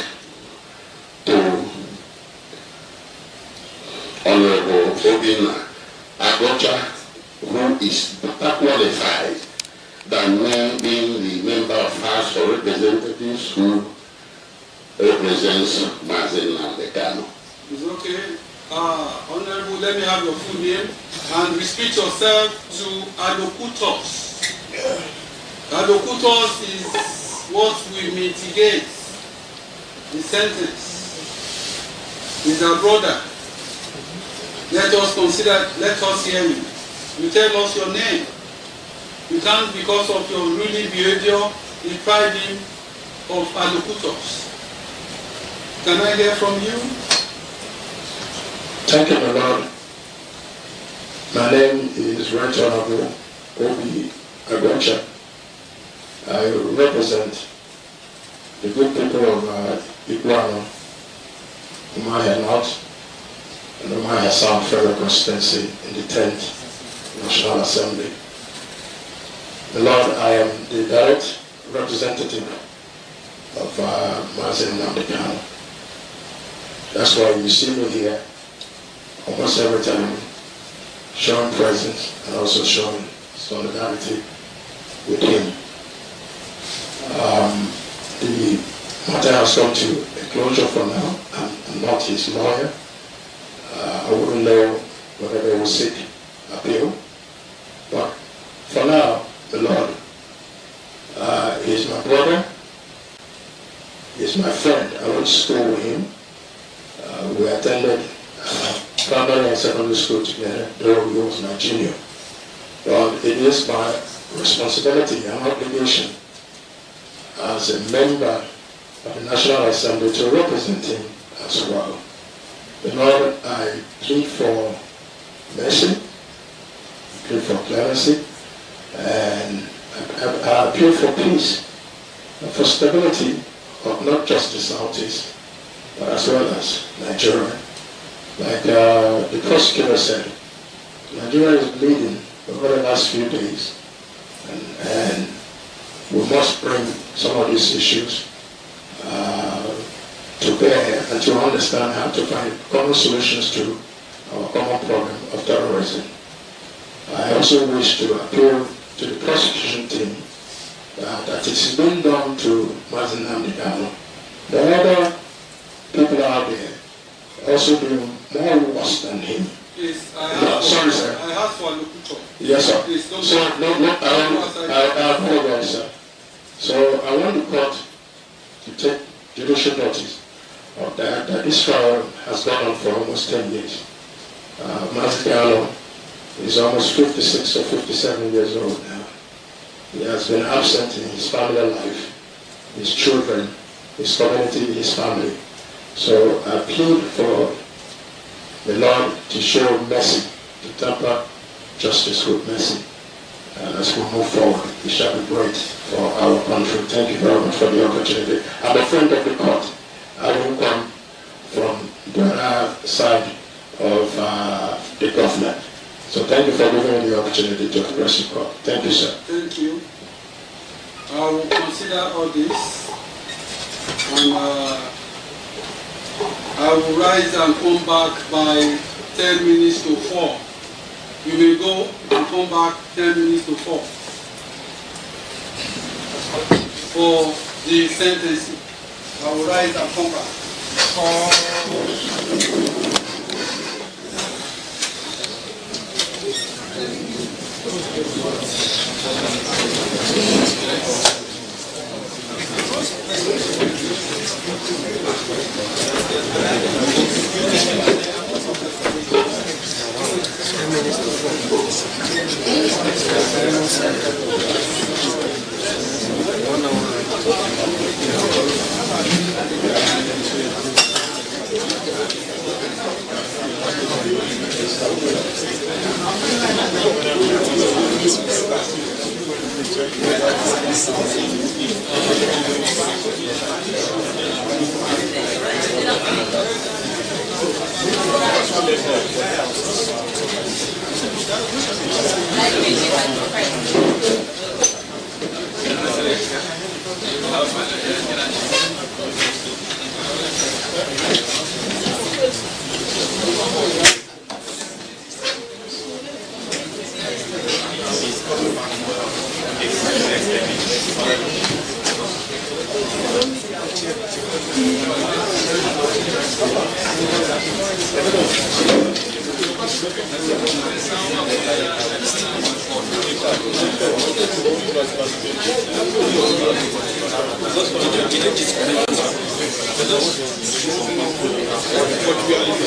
Speaker 4: to Honorable Obina Agocha, who is better qualified than me being the member of House of Representatives who represents Mazi Nnamdi Kanu.
Speaker 3: It's okay. Honorable, let me have your full name and restrict yourself to advocatus. Advocatus is what will mitigate the sentence. He's our brother. Let us hear you. You tell us your name. You can't, because of your ruling behavior, deprive him of advocatus. Can I hear from you?
Speaker 4: Thank you, my Lord. My name is Right Honorable Obi Agocha. I represent
Speaker 5: the good people of Iguano, whom I had not, and whom I had served federal constituency in the 10th National Assembly. The Lord, I am the direct representative of Mazi Nnamdi Kanu. That's why you see me here almost every time, showing presence and also showing solidarity with him. The matter has come to a closure for now. I'm not his lawyer. I wouldn't know whether they will seek appeal. But for now, the Lord is my brother. He's my friend. I went to school with him. We attended primary and secondary school together, though he was my junior. But it is my responsibility and obligation as a member of the National Assembly to represent him as well. The Lord, I plead for mercy, I plead for clemency, and I appeal for peace and for stability of not just the Southeast, but as well as Nigeria. Like the prosecutor said, Nigeria is bleeding over the last few days, and we must bring some of these issues to bear and to understand how to find common solutions to our common problem of terrorism. I also wish to appeal to the prosecution team that it's been done to Mazi Nnamdi Kanu. There are other people out there also doing more worse than him.
Speaker 3: Please,
Speaker 5: Sorry, sir.
Speaker 3: I ask for a locutor.
Speaker 5: Yes, sir.
Speaker 3: Please, don't
Speaker 5: So, I apologize, sir. So, I want the court to take judicial notice of that this trial has gone on for almost 10 years. Mazi Kanu is almost 56 or 57 years old now. He has been absent in his family life, his children, his community, his family. So I plead for the Lord to show mercy, to temper justice with mercy. And as we move forward, it shall be great for our country. Thank you very much for the opportunity. I'm a friend of the court. I will come from the other side of the government. So thank you for giving me the opportunity to address the court. Thank you, sir.
Speaker 3: Thank you. I will consider all this, and I will rise and come back by 10 minutes to 4. You may go and come back 10 minutes to 4 for the sentencing. I will rise and come back.